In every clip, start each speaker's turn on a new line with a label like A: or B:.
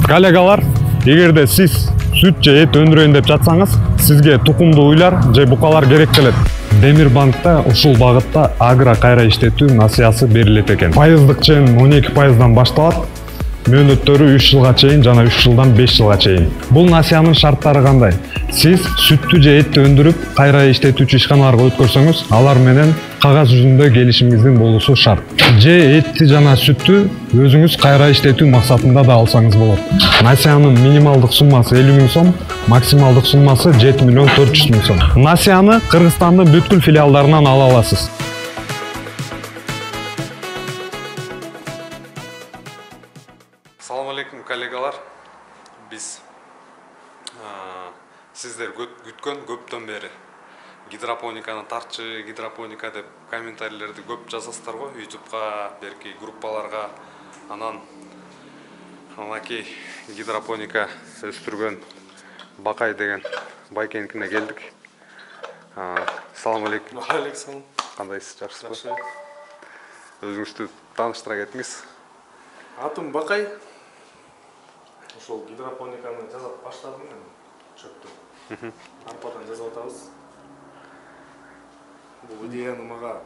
A: Коллегалар, эгерде сиз сүт же эт өндүрөйүн деп жатсаңыз, сизге тукумдуу уйлар же букалар керек келет. Демирбанкта ушул багытта агро кайра иштетүү насыясы берилет экен. Пайыздык чен 12%дан башталат. Мөөнөттөрү 3 жылга чейин жана 3 жылдан 5 жылга чейин. Бул насыянын шарттары кандай? Сиз сүттү же этти өндүрүп, кайра иштетүүчү ишканаларга өткөрсөңүз, алар менен кагаз жүзүндө келишимиңиздин болуусу шарт. Же этти жана сүттү өзүңүз кайра иштетүү максатында да алсаңыз болот. Насыянын минималдык суммасы 50 000 сом, максималдык суммасы 7 400 000 сом. Насыяны Кыргызстандын бүткүл филиалдарынан ала аласыз.
B: Салам алейкум, коллегалар. Биз сиздер күткөн көптөн бери гидропониканы тартчы, гидропоника деп комментарийлерди көп жазасыздар го YouTube'га, берки группаларга. Анан анакей гидропоника өстүргөн Бакай деген байкенкине келдик. Салам алейкум.
C: Алейкум.
B: Кандайсыз, жакшысызбы? Өзүңүздү тааныштыра кетиңиз.
C: Атым Бакай. Ошол гидропониканы жасап баштадым мен. Чөптү. Арпадан жасап атабыз. Бул идеяны мага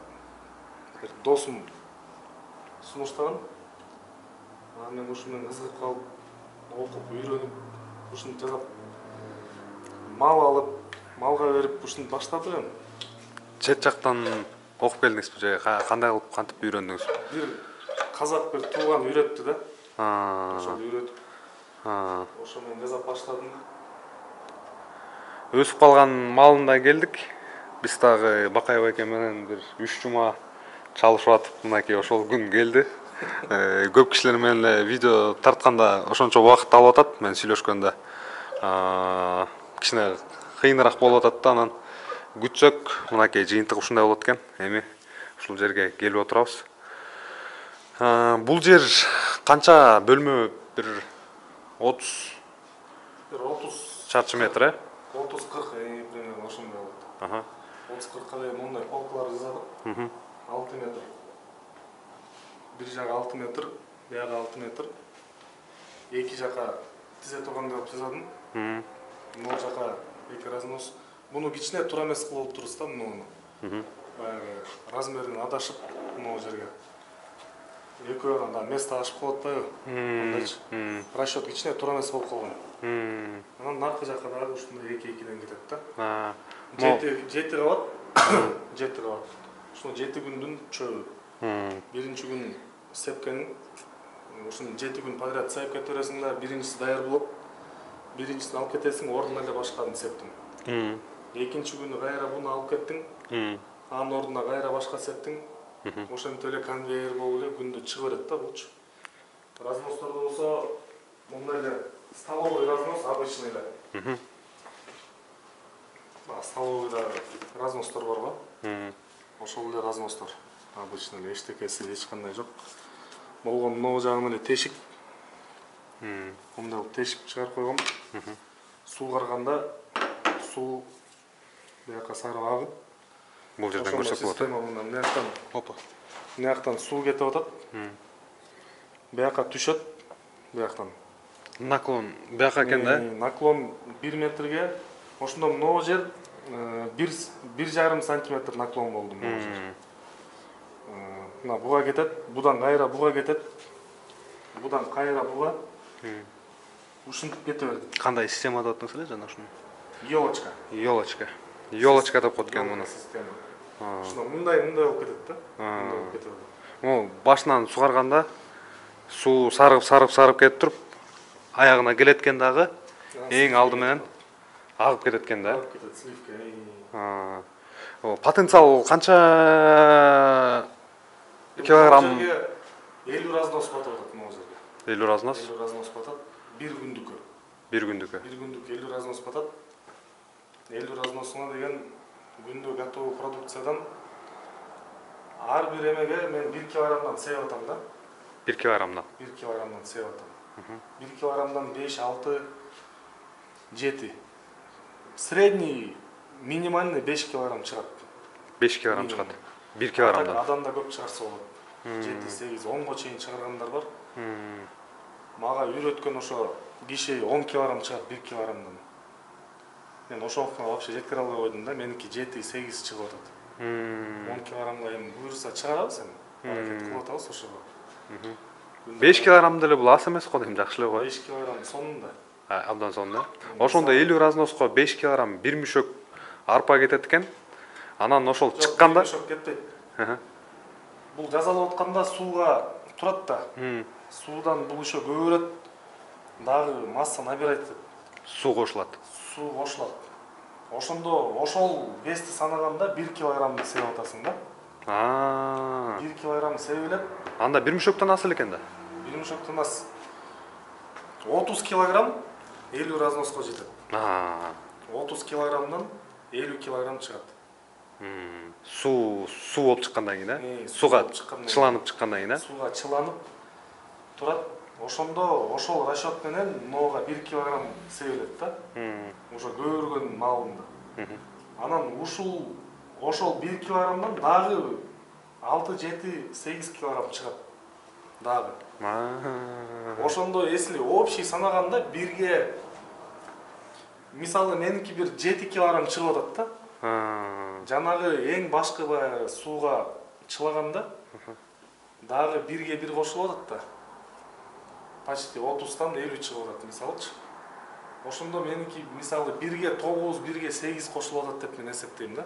C: бир досум сунуштаган. Анан мен ушу менен кызыгып калып, окуп, үйрөнүп, ушуну жасап мал алып, малга берип ушуну баштадым.
B: Чет жактан окуп келдиңизби же кандай кылып кантип үйрөндүңүз?
C: Бир казак бир тууган үйрөттү да. Ошол үйрөтүп. Ошо менен жасап баштадым.
B: Өсүп калган малында келдик. Биз дагы Бакай байке менен бир 3 жума чалышып атып, мынакей ошол күн келди. Көп кишилер менен эле видео тартканда ошончо убакыт алып атат, мен сүйлөшкөндө. Кичине кыйыныраак болуп атат да, анан күтсөк, мынакей жыйынтык ушундай болот экен. Эми ушул жерге келип отурабыз. Бул жер канча бөлмө? Бир 30 чарчы метр,
C: 30-40 примерно ошондой болот. 30-40 эле мондай полкалар жасадык. 6 метр. Бир жагы 6 метр, бияга 6 метр. Эки жака тизе тургандай кылып жасадым. Могу жака эки разнос. Буну кичине туура эмес кылып турбуз да, муну. Баягы размерин адашып, могу жерге. Экөөнөн да место ашып калат атпайбы? Мындайчы. Расчет кичине туура эмес болуп калган. Анан наркы жака дагы ушундай эки-экиден кетет да. Жети кабат. Жети кабат. Ушул 7 күндүн чөбү. Биринчи күн сепкенин, ушуну 7 күн подряд сепип кете бересиңер, биринчиси даяр болуп, биринчисин алып кетесиң, ордуна эле башканы септиң. Экинчи күнү кайра буну алып кеттиң, анын ордуна кайра башка септиң. Ошентип эле конвейер болуп эле күндө чыга берет да булчу. Разностордо болсо, мындай эле столовый разнос обычный эле. Столовыйда разностор бар го. Ошол эле разностор. Обычный эле эчтекеси эч кандай жок. Болгон могу жагына эле тешик. Мындай тешик чыгарып койгом. Суу карганда суу бияка сарып агып.
B: Бул жерден көрсөк болот.
C: Мынаяктан суу кетип атат. Бияка түшөт. Бияктан.
B: Наклон бияка экен да?
C: Наклон 1 метрге, ошондо могу жер 1,5 сантиметр наклон болду могу жер. Мына буга кетет, будан кайра буга кетет. Будан кайра буга. Ушинтип кете берди.
B: Кандай система деп атасыз эле жана ушуну?
C: Ёлочка.
B: Ёлочка деп коет экен муну.
C: Ушуну мындай болуп кетет да. Мындай болуп кетет.
B: Могу башынан сугарганда суу сарып кетип туруп, аягына келеткен дагы эң алды менен агып кетет экен да.
C: Агып кетет сливка.
B: Потенциал канча килограмм?
C: 50 разнос батып атат могу жерге.
B: 50 разнос?
C: 50 разнос батат. Бир күндүккө.
B: Бир күндүккө
C: 50 разнос батат. 50 разносуна деген күндө готовый продукциядан ар бир эмеге мен 1 килограммдан сеп атам да.
B: 1 килограммдан?
C: 1 килограммдан сеп атам. 1 килограммдан 5, 6, 7. Средний, минимальный 5 килограмм чыгат.
B: 5 килограмм чыгат. 1 килограммдан.
C: Адамда көп чыгарса болот. 7, 8, 10го чейин чыгаргандар бар. Мага үйрөткөн ошо киши 10 килограмм чыгат 1 килограммдан. Мен ошондуктан вообще жеткире албай койдум да. Меники 7-8 чыгып атат. 10 килограммга эми буюрса чыгарабыз эми. Аракет кылып атабыз ошого.
B: 5 килограмм деле бул аз эмес го дейм, жакшы эле го.
C: 5 килограмм сонунда.
B: Абдан сонун. Ошондо 50 разноско 5 килограмм бир мүшөк арпа кетет экен. Анан ошол чыкканда
C: Мешок кетпейт. Бул жазалап атканда сууга турат да. Суудан бул еще көбөрөт. Дагы масса набирайт.
B: суу кошулат.
C: Суу кошулат. Ошондо ошол вести санаганда 1 килограммды себип атасың да. 1 килограмм себилеп,
B: Анда бир мүшөктөн аз экен да.
C: бир мүшөктөн аз 30 килограмм 50 разноско жетет. 30 килограммдан 50 килограмм чыгат.
B: Суу болуп чыккандан кийин,
C: Суу
B: Сууга
C: болуп чыккандан кийин.
B: чыланып чыккандан кийин,
C: Сууга чыланып турат. Ошондо ошол расчет менен ноога 1 килограмм себилет да. Уже көбөргөн маалында. Анан ошол 1 килограммдан дагы 6-7-8 килограмм чыгат. Дагы. Ошондо если общий санаганда бирге мисалы меники бир 7 килограмм чыгып атат да. Жанагы эң башкы баягы сууга чылаганда дагы бирге бир кошулуп атат да. Почти 30-тан 50 чыгып атат мисалычы. Ошондо меники мисалы бирге 9, бирге 8 кошулуп атат деп мен эсептейм да.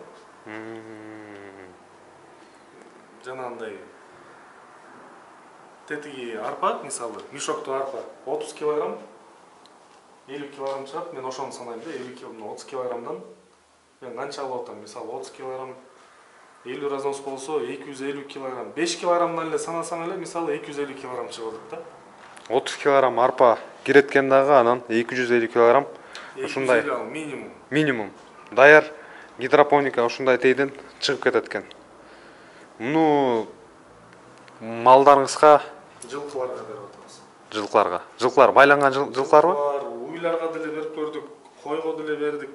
C: Жанагындай тетиги арпа мисалы мешокту арпа 30 килограмм 50 килограмм чыгат. Мен ошону санайм да. 50 килограмм 30 килограммдан мен канча алып атам? Мисалы 30 килограмм 50 разнос болсо 250 килограмм. 5 килограммдан эле санасаң эле мисалы 250 килограмм чыгып атат да.
B: 30 килограмм арпа киреткен дагы, анан 250 килограмм ушундай минимум даяр гидропоника ушундай тейден чыгып кетет экен. Муну малдарыңызга,
C: Жылкыларга берип атабыз.
B: Жылкылар байланган жылкыларбы?
C: Уйларга деле берип көрдүк, койго деле бердик.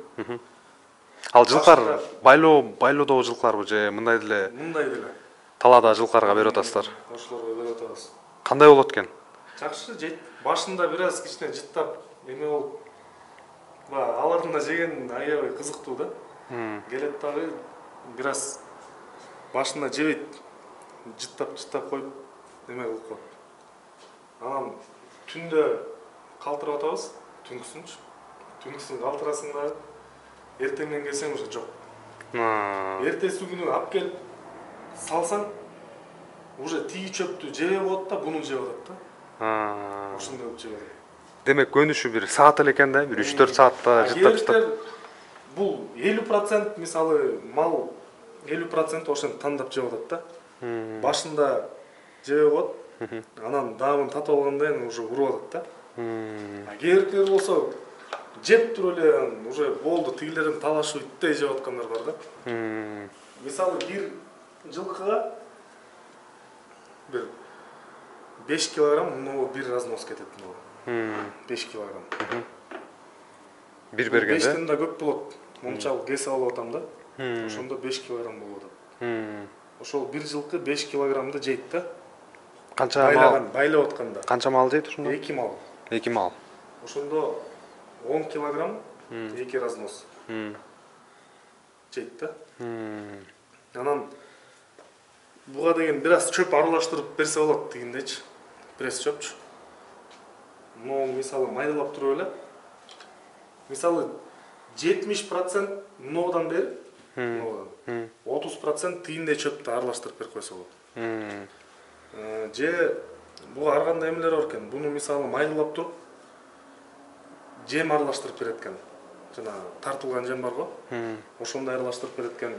B: Ал жылкылар байлоодогу жылкыларбы же мындай деле?
C: Мындай деле.
B: Талаада жылкыларга берип атасыздар.
C: Ошолорго берип атабыз.
B: Кандай болот экен?
C: Жакшы жейт. Башында бир аз кичине жыттап эме болуп, алардын да жеген аябай кызыктуу да. Келет дагы бир аз башында жебейт. Жыттап коюп эме кылып коет. Анан түндө калтырып атабыз, түнкүсүн калтырасың да эртеңден келсең уже жок. Эртеси күнү алып келип салсаң уже тиги чөптү жебей болот да, буну жеп атат да. Ошондой болуп жеп атат.
B: Демек көнүшү бир саат эле экен да, бир 3-4 саатта жыттап.
C: Бул 50% мисалы мал 50% ошентип тандап жеп атат да. Башында жебей коет. Анан даамын татып алганда эми уже уруп атат да. Кээбиркилер болсо жеп туруп эле уже болду, тигилердин талашып иттей жеп аткандар бар да. Мисалы бир жылкыга бир 5 килограмм ноу бир разнос кетет ноу. 5 килограмм.
B: Бир бергенде?
C: 5тен да көп болот. Мончалык кесип алып атам да. Ошондо 5 килограмм болуп атат. Ошол бир жылкы 5 килограммды жейт да.
B: Канча мал?
C: Байлап атканда.
B: Канча мал жейт ошондо?
C: 2 мал.
B: 2 мал.
C: Ошондо 10 килограмм 2 разнос. Жейт да. Анан буга деген бир аз чөп аралаштырып берсе болот дегендейчи. Пресс чөпчү. Но мисалы майдалап туруп эле. Мисалы 70% ноодон бери, 30% тигиндей чөптү аралаштырып берип койсо болот. Же буга ар кандай эмелер бар экен. Буну мисалы майдалап туруп жем аралаштырып берет экен. Жана тартылган жем бар го. Ошондой аралаштырып берет экен.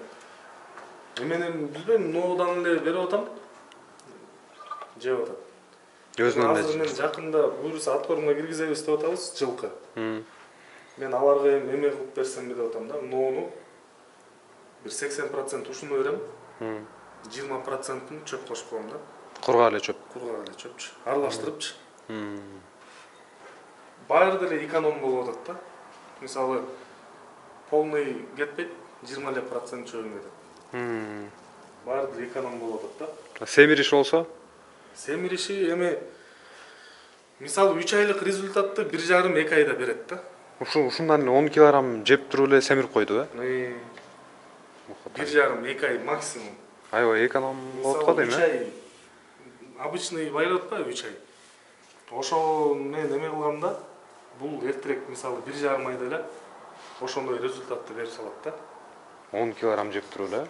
C: Менин билбейм, ноодон эле берип атам. Жеп атат.
B: Өзүнөн
C: Азыр мен жакында буюрса аткорумга киргизебиз деп атабыз, жылкы. Мен аларга эме кылып берсем деп атам да, ноону бир 80% ушуну берем. 20%-ын чөп кошуп коем да.
B: Кургак эле чөп.
C: Кургак эле чөпчү. Аралаштырыпчы. Баары деле эконом болуп атат да. Мисалы полный кетпейт, 20% чөбүн кетет. Баары деле эконом болуп атат да.
B: Семириш болсо?
C: Семириши эми мисалы 3 айлык результатты 1,5-2 айда берет да.
B: Ушундан 10 килограмм жеп туруп эле семирип койду,
C: 1,5-2 ай максимум.
B: Аябай эконом болот го дейм,
C: 3 ай обычный байлап атпайбы 3 ай. Ошо мен эме кылганда бул эртерээк мисалы 1,5 айда эле ошондой результатты берип салат да.
B: 10 килограмм жеп туруп эле.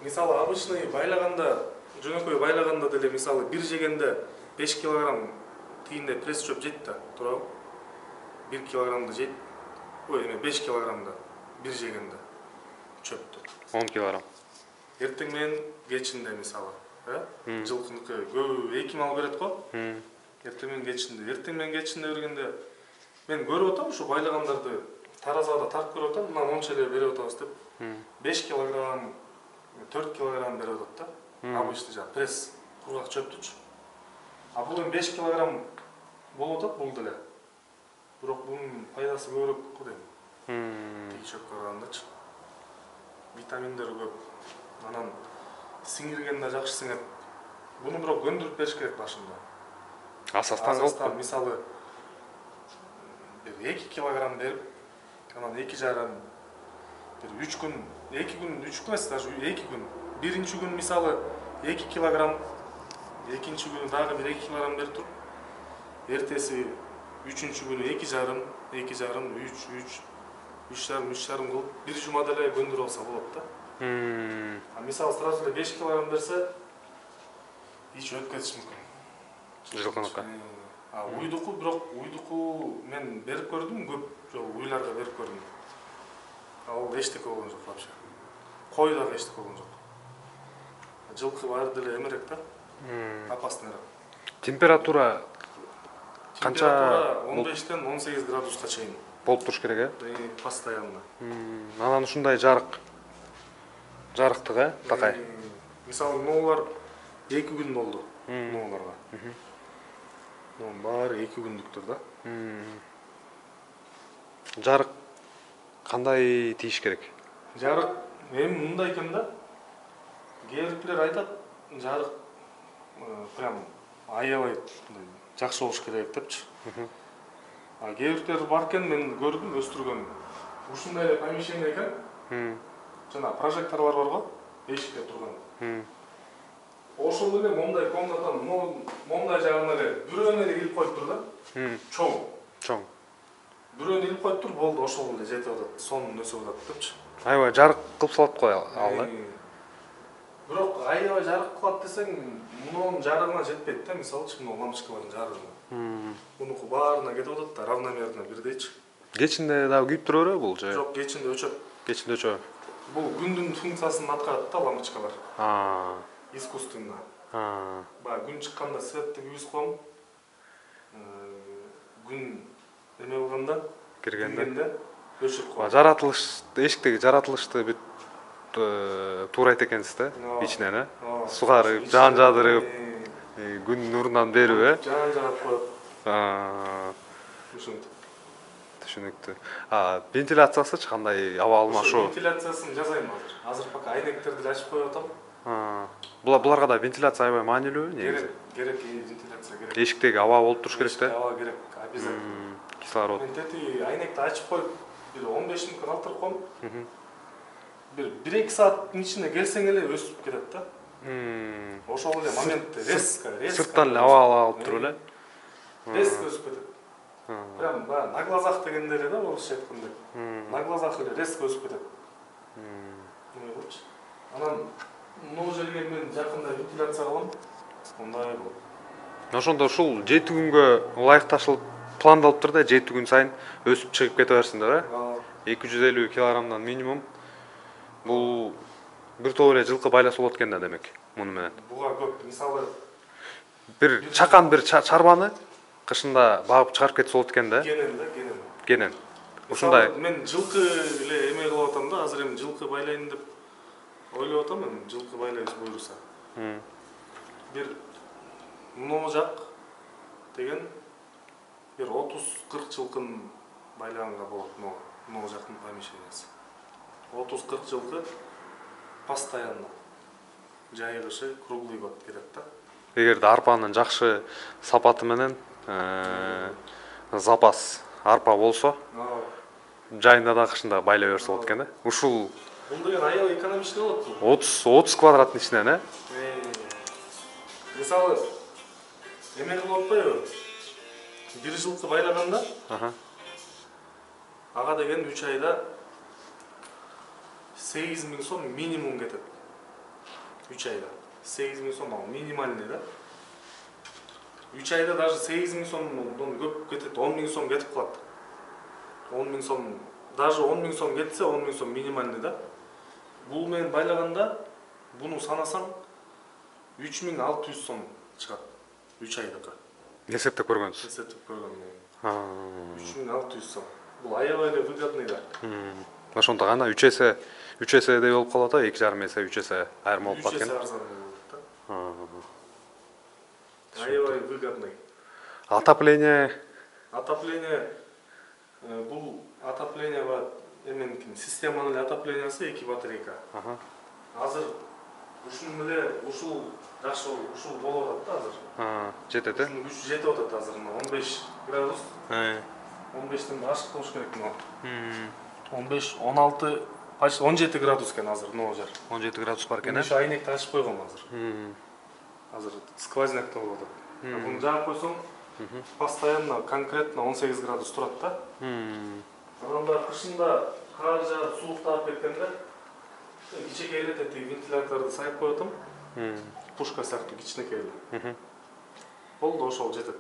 C: Мисалы обычный байлаганда, жөнөкөй байлаганда деле мисалы 1 жегенде 5 килограмм тийиндей пресс чөп жейт да, туурабы? 1 килограммды жейт. Ой, эме 5 килограммды 1 жегенде чөптү.
B: 10 килограмм.
C: Эртең менен кечинде мисалы, жылкыныкы көбү 2 мал берет го. Эртең менен кечинде, бергенде мен көрүп атам ушу байлагандарды таразада тартып көрүп атам, мына монча эле берип атабыз деп. 5 килограмм, 4 килограмм берип атат да. Обычный жа пресс кургак чөптүчү. А бул эми 5 килограмм болуп атат бул деле. Бирок бунун пайдасы көбүрөөк го дейм. Тик чөпкө карагандачы. Витаминдери көп. Анан сиңиргенде жакшы сиңет. Буну бирок көндүрүп бериш керек башында.
B: Асастан кылып,
C: мисалы 2 килограмм берип, анан 2,5 бир 3 күн, 2 күн, 3 күн эмес, даже 2 күн. Биринчи күн мисалы 2 килограмм, экинчи күнү дагы бир 2 килограмм берип туруп, эртеси үчүнчү күнү 2,5, 2,5, 3, 3,5 кылып бир жумада эле көндүрүп алса болот да. А мисалы сразу эле 5 килограмм берсе, ич өткөзүш мүмкүн.
B: жылкыныкка.
C: А уйдуку бирок уйдуку мен берип көрдүм, көп жолу уйларга берип көрдүм. Ал эчтеке болгон жок вообще. Кой дагы эчтеке болгон жок. Жылкы баары деле эмерек да. Опасныйраак.
B: Температура канча
C: 15-тен 18 градуска чейин
B: болуп туруш керек,
C: постоянно.
B: Анан ушундай жарыктык, такай.
C: Мисалы, ноолар 2 күн болду. Нооларга. Нон баары 2 күндүктөр да.
B: Жарык кандай тийиш керек?
C: Жарык эми мындай экен да. Кээ бирлер айтат, жарык прям аябай жакшы болуш керек депчи. А кээ бирлер бар экен, мен көрдүм, өстүргөн. Ушундай эле помещение экен. Жана прожекторлор бар го, эшикте турган. Ошол эле мондай комнатанын мондай жагына эле бирөөнө эле кирип коюп тур да. Чоң. Бирөөнө илип коюп тур, болду, ошол эле жетип атат, сонун өсүп атат депчи.
B: Аябай жарык кылып салат го ал,
C: Бирок аябай жарык кылат десең, мунун жарыгына жетпейт да, мисалычы мына лампочкалардын жарыгына. Мунуку баарына кетип атат да, равномерно бирдейчи.
B: Кечинде дагы күйүп тура береби бул же?
C: Жок, кечинде өчөт.
B: Кечинде өчөбү.
C: Бул күндүн функциясын аткарат да лампочкалар. Искусственно. Баягы күн чыкканда светти күйгүзүп коем. Күн эме болгондо, киргенде өчүрүп коем.
B: Жаратылыш, эшиктеги жаратылышты бүт туура айт экенсиз да, ичинен, сугарып, жаан жаадырып, күн нурунан берип,
C: жаан жаап коет. Ушинтип.
B: Түшүнүктүү. Вентиляциясычы кандай, аба алмашуу?
C: Вентиляциясын жасайм азыр. Азыр пока айнектерди ачып коюп атам.
B: Буларга да вентиляция аябай маанилүү негизи.
C: Керек вентиляция керек.
B: Эшиктеги аба болуп туруш керек да.
C: Аба керек, обязательно.
B: Кислород.
C: Мен тети айнекти ачып коюп, бир 15 мүнөт алтырып коем. Бир 1-2 сааттын ичинде келсең эле өсүп кетет да. Ошол эле моментте резко.
B: Сырттан эле аба алып туруп эле.
C: Резко өсүп кетет. Прям на глазах дегенде эле да, орусча айтканда. На глазах эле резко өсүп кетет. Эме кылчы. Анан могу жерге мен жакында вентиляция кылам. Ондай болот.
B: Ошондо ушул 7 күнгө ылайыкташылып пландалыптыр да, 7 күн сайын өсүп чыгып кете берсиңер, 250 килограммдан минимум. Бул бир топ эле жылкы байласа болот экен да, демек, муну менен.
C: Буга көп, мисалы
B: бир чакан бир чарбаны кышында багып чыгарып кетсе болот экен да. Кенен. Ушундай.
C: Мен жылкы эле эме кылып атам да, азыр эми жылкы байлайын деп ойлоп атам, эми жылкы байлайбыз буюрса. Бир мына жак деген бир 30-40 жылкын байлаганга болот, мына жактын помещениясы. 30-40 жылкы постоянно жайгышы круглый год кетет да.
B: эгерде арпанын жакшы сапаты менен запас арпа болсо жайында да кышында байлай берсе болот экен да. Ушул
C: бул деген аябай экономичный болот.
B: 30 квадраттын ичинен
C: Мисалы эме кылып атпайбы? Бир жылкы байлаганда ага деген 3 айда 8.000 сом минимум кетет. 3 айда 8.000 сом ал минимальный да. 3 айда даже 8.000 сомдон көп кетет, 10.000 сом кетип калат. 10.000 сом, даже 10.000 сом кетсе 10.000 сом минимальный да. Бул менен байлаганда буну санасаң 3.600 сом чыгат 3 айдыкы.
B: Эсептеп көргөнсүз.
C: Эсептеп көргөндөн 3.600 сом. Бул аябай эле выгодный да.
B: Ошондо гана 3 эседей болуп калат да, 2,5 эсе, 3 эсе айырма болуп калат
C: 3 эсе
B: экен.
C: арзан болот да. Аябай выгодный.
B: Отопление
C: бул отопление бар эменикин системанын отоплениясы 2 батарейка. Азыр ушун эле ушул жакшы ушул болуп атат да азыр.
B: Жетет э?
C: Күч жетип атат азыр 15 градус. 15тен ашык болуш керек мына. 15, 16, почти 17 градус экен азыр мына жер.
B: 17 градус бар экен э?
C: Ошо айнекти ачып койгом азыр. Азыр сквознякта болуп атат. Буну жаап койсоң, постоянно конкретно 18 градус турат да. Анан да кышында кар жаап сууктап кеткенде кичине эле тетиги вентиляторду сайып коюп атам. Пушка сыяктуу кичинекей эле. Болду, ошол жетет.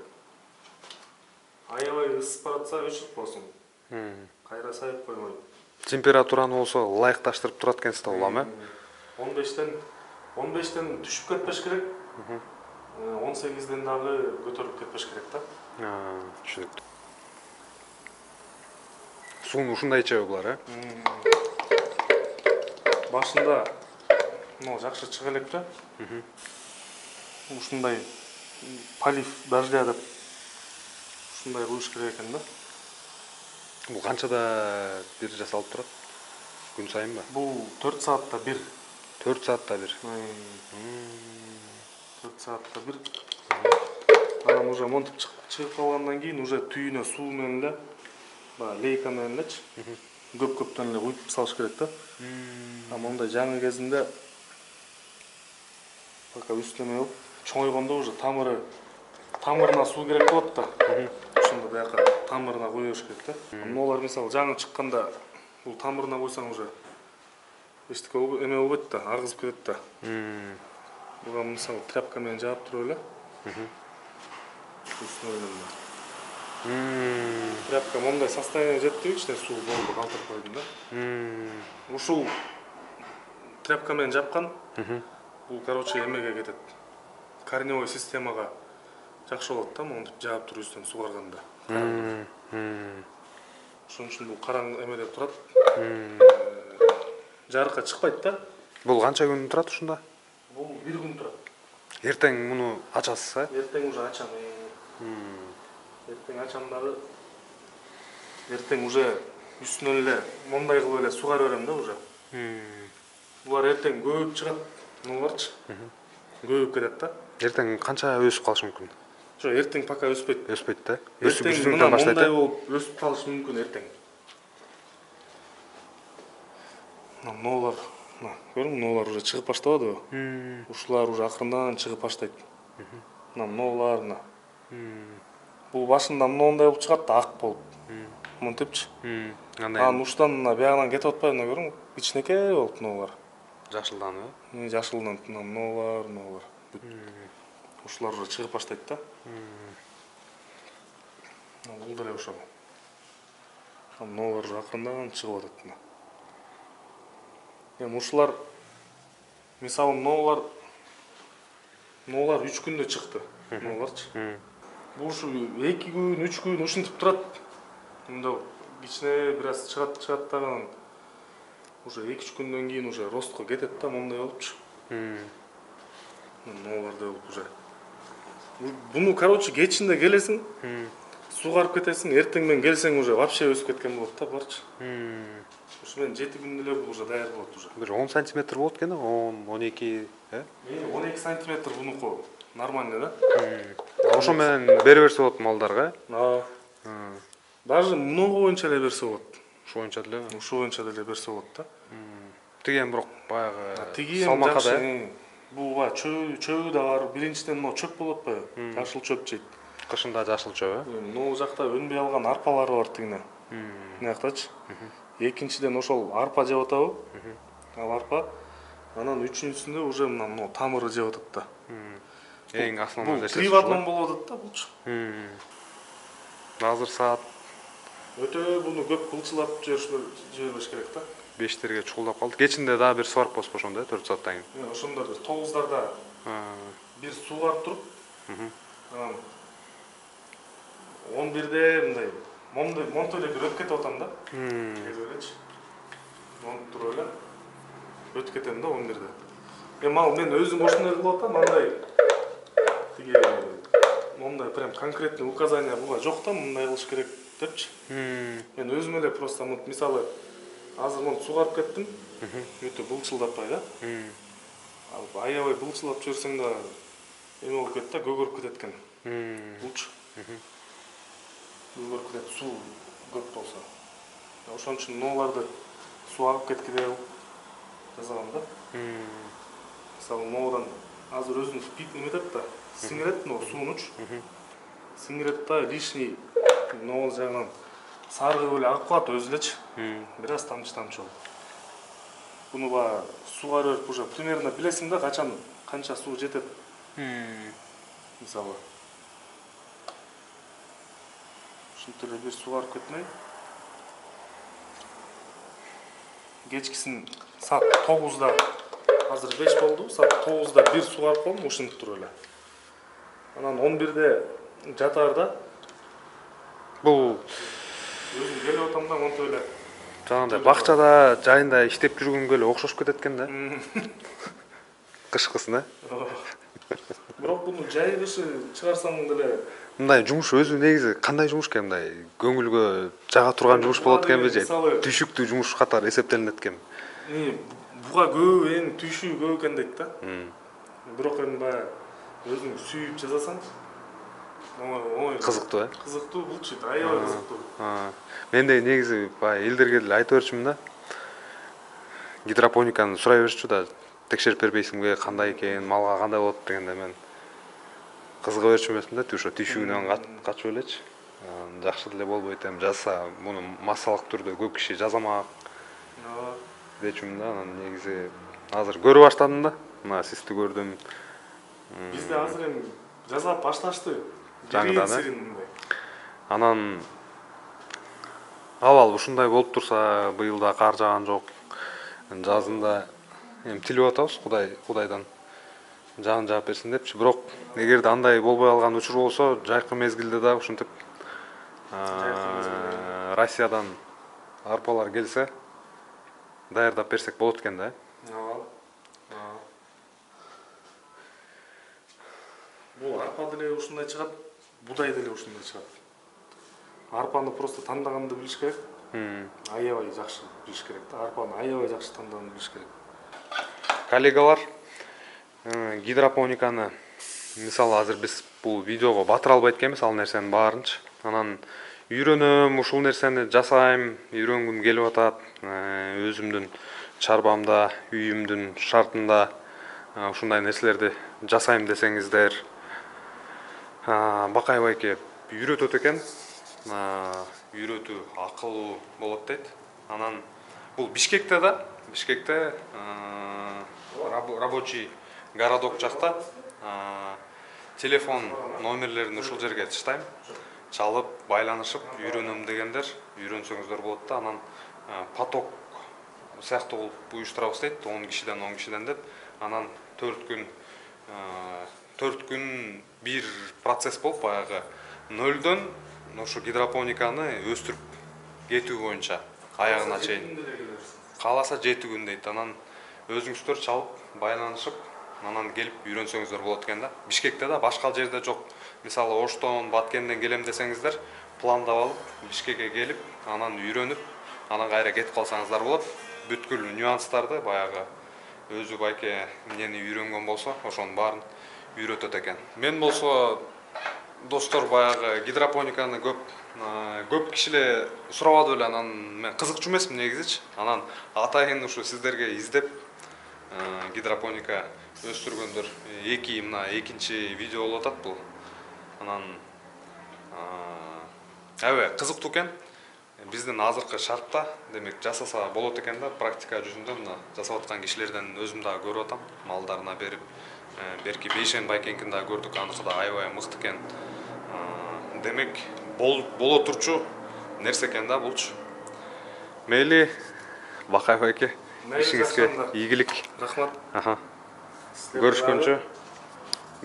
C: Аябай ысып баратса өчүрүп коесуң. Кайра сайып коймой.
B: Температураны болсо ылайыкташтырып турат экенсиз да улам э?
C: 15тен түшүп кетпеш керек. 18ден дагы көтөрүп кетпеш керек да.
B: Түшүнүктүү. Сууну ушундай ичеби булар э?
C: Башында жакшы чыга элекпи? Ушундай полив дождя деп ушундай кылыш керек экен да.
B: Бул канчада бир жасалып турат? Күн сайынбы?
C: Бул 4 саатта бир.
B: 4 саатта бир.
C: 4 саатта бир. Анан уже монтип чыгып калгандан кийин уже түйүнө суу менен эле, баягы лейка менен элечи көп-көптөн эле уйуп салыш керек да. Мондай жаңы кезинде пока үстүнө болуп чоңойгондо уже тамырына суу керек болот да. Ошондо бияка тамырына кое бериш керек да. Мыналар мисалы жаңы чыкканда бул тамырына койсоң уже эчтеке эме болбойт да, агызып кетет да. Буга мисалы тряпка менен жаап туруп эле. Тряпка мондай состояние жетти, ичине суу болду, калтырып койдум да. Ушул тряпка менен жапкан бул короче эмеге кетет. Корневой системага жакшы болот да, монтип жаап туруп үстүн сугарганда. Ошон үчүн бул караң эме деп турат. Жарыкка чыкпайт да.
B: Бул канча күн турат ушунда?
C: Бул 1 күн турат.
B: Эртең муну ачасыз э?
C: Эртең уже ачам. Эртең ачам дагы. Эртең уже үстүнө эле мондай кылып эле сугарып берем да уже. Булар эртең көбүп чыгат, мунуларчы. Көбүп кетет да.
B: Эртең канча өсүп калышы мүмкүн?
C: Жок, эртең пока өспөйт.
B: Өспөйт да?
C: Эртең мына мондай болуп өсүп калышы мүмкүн эртең. Мыналар, көрүң, мыналар уже чыгып баштабадыбы? Ушулар уже акырындан чыгып баштайт. Мыналар. Бул башында мындай болуп чыгат да, ак болуп. Монтипчи. Анан ушдан биягынан кетип атпайбы, мына көрүң, кичинекей болуп мыналар.
B: Жашылданбы?
C: Жашылдан мыналар. Ушулар уже чыгып баштайт да. Бул деле ошол. Мыналар уже акырындан чыгып атат. Эми ушулар мисалы мыналар 3 күндө чыкты. Мыналарчы. Бул ушу 2 күн, 3 күн ушинтип турат. Мында кичине бир аз чыгат дагы уже 2-3 күндөн кийин уже ростко кетет да, мондай болупчу. Мыналар да болуп уже. Буну короче кечинде келесиң, сугарып кетесиң, эртең менен келсең уже вообще өсүп кеткен болот да, барчы. Ушу менен 7 күндө эле бул уже даяр болот уже.
B: Бир 10 сантиметр болот экен, 10, 12, э?
C: 12 сантиметр бунуку. нормальный да.
B: Ошо менен бере берсе болот малдарга.
C: Даже много боюнча эле берсе болот.
B: Ошо боюнча деле.
C: Ошо боюнча деле берсе болот да.
B: Тиги эми бирок баягы
C: Тиги эми
B: салмакка да.
C: жакшы. Бул баягы чөбү да бар. Биринчиден но чөп болот атпайбы? Жашыл чөп жейт.
B: Кышында жашыл чөбү.
C: Могу жакта өнбөй алган арпалары бар тигине. Мына жактачы. Экинчиден ошол арпа жеп атабы? Ал арпа. Анан үчүнчүсүндө уже мына тамыры жеп атат да.
B: Эң основной нерсеси.
C: Три в одном болуп атат да булчу.
B: Азыр саат
C: Өтө буну көп кылчылап жибербеш керек да.
B: 5-терге чукулдап калды. Кечинде дагы бир сварк болуп ошондо 4 сааттан кийин.
C: Ошондор 9дарда бир суугарып туруп, анан 11де мындай монто эле бир өтүп кетип атам да. Элечи. Монто туруп эле өтүп кетем да 11де. Эми ал мен өзүм ошондой кылып атам, андай тиги мондай прям конкретный указания буга жок да, мындай кылыш керек депчи. Мен өзүм эле просто мисалы азыр муну суугарып кеттим. Өтө былчылдатпай да. Ал аябай былчылап жүрсөң да эме болуп кетет да, көгөрүп кетет экен. Булчу. Көгөрүп кетет суу көп болсо. Ошон үчүн нооларды суу агып кеткиле жасагам да. Мисалы ноодон азыр өзүн спит неметет да, сиңирет но суунуч. Сиңирет да лишний ноо жагынан саргып эле агып калат өзү элечи. Бир аз тамчы болот. Буну ба сууга берип уже примерно билесиң да качан канча суу жетет. Мисалы. Ушинтип эле бир суугарып кетмей. Кечкисин саат 9да азыр 5 болду, саат 9да бир суугарып коем ушинтип туруп эле. Анан 11де жатаарда
B: Бул
C: өзүм келип атам да монтип эле.
B: жаңагындай бакчада жайында иштеп жүргөнгө эле окшошуп кетет экен да. Кышкысын,
C: Бирок буну жай кышы чыгарсаң деле
B: мындай жумуш өзү негизи кандай жумуш экен, мындай көңүлгө жага турган жумуш болот экенби же түйшүктүү жумуш катары эсептелинет экенби?
C: Буга көп эң түйшүү көп экен дейт да. Бирок эми баягы өзүң сүйүп жасасаң оңой.
B: Кызыктуу,
C: Кызыктуу булчу, аябай кызыктуу.
B: Мен де негизи баягы элдерге деле айтып берчүмүн да. Гидропониканы сурай беришчү да, текшерип бербейсиңби, кандай экен, малга кандай болот дегенде мен кызыга берчү эмесмин да, ошо түйшүгүнөн качып элечи. Жакшы деле болбойт эми жазса, муну массалык түрдө көп киши жазамак. Дечүмүн да, анан негизи азыр көрө баштадым да. Мына сизди көрдүм.
C: Бизде азыр эми жасап башташты.
B: Жаңыдан, анан абал ушундай болуп турса, быйыл да кар жааган жок. Жазында эми тилип атабыз Кудайдан жаан жаап берсин депчи. Бирок эгерде андай болбой калган учур болсо, жайкы мезгилде да ушинтип Россиядан арпалар келсе, даярдап берсек болот экен да.
C: Бул арпа деле ушундай чыгат, будай деле ушундай чыгат. Арпаны просто тандаганда билиш керек. Аябай жакшы билиш керек да. Арпаны аябай жакшы тандаганда билиш керек.
B: Коллегалар, гидропониканы мисалы азыр биз бул видеого батыра албайт экенбиз ал нерсенин баарынчы. Анан үйрөнөм, ушул нерсени жасайм, үйрөнгүм келип атат. Өзүмдүн чарбамда, үйүмдүн шартында ушундай нерселерди жасайм десеңиздер, Бакай байке үйрөтөт экен. Үйрөтүү акылуу болот дейт. Анан бул Бишкекте да, Бишкекте рабочий городок жакта телефон номерлерин ушул жерге таштайм. Чалып, байланышып, үйрөнөм дегендер үйрөнсөңүздөр болот да. Анан поток сыяктуу кылып уюштурабыз дейт, 10 кишиден деп. Анан 4 күн бир процесс болуп, баягы нөлдөн ошо гидропониканы өстүрүп кетүү боюнча аягына чейин. Кааласа 7 күн дейт. Анан өзүңүздөр чалып, байланышып, анан келип үйрөнсөңүздөр болот экен да. Бишкекте да, башка жерде жок. Мисалы Оштон, Баткенден келем десеңиздер, пландап алып, Бишкекке келип, анан үйрөнүп, анан кайра кетип калсаңыздар болот. Бүткүл нюанстарды баягы өзү байке эмнени үйрөнгөн болсо, ошонун баарын үйрөтөт экен. Мен болсо достор баягы гидропониканы көп кишилер сурабады эле, анан мен кызыкчу эмесмин негизичи. Анан атайын ушу сиздерге издеп гидропоника өстүргөндөр мына экинчи видео болуп атат бул. Анан аябай кызыктуу экен. Биздин азыркы шартта демек жасаса болот экен да, практика жүзүндө мына жасап аткан кишилерден өзүм дагы көрүп атам, малдарына берип, берки Бейшен байкенкин дагы көрдүк, аныкы да аябай мыкты экен. Демек боло турчу нерсе экен да булчу. Мейли, Бакай байке, ишиңизге ийгилик.
C: Рахмат.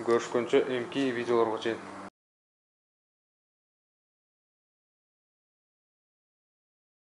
B: Көрүшкөнчө эмки видеолорго чейин.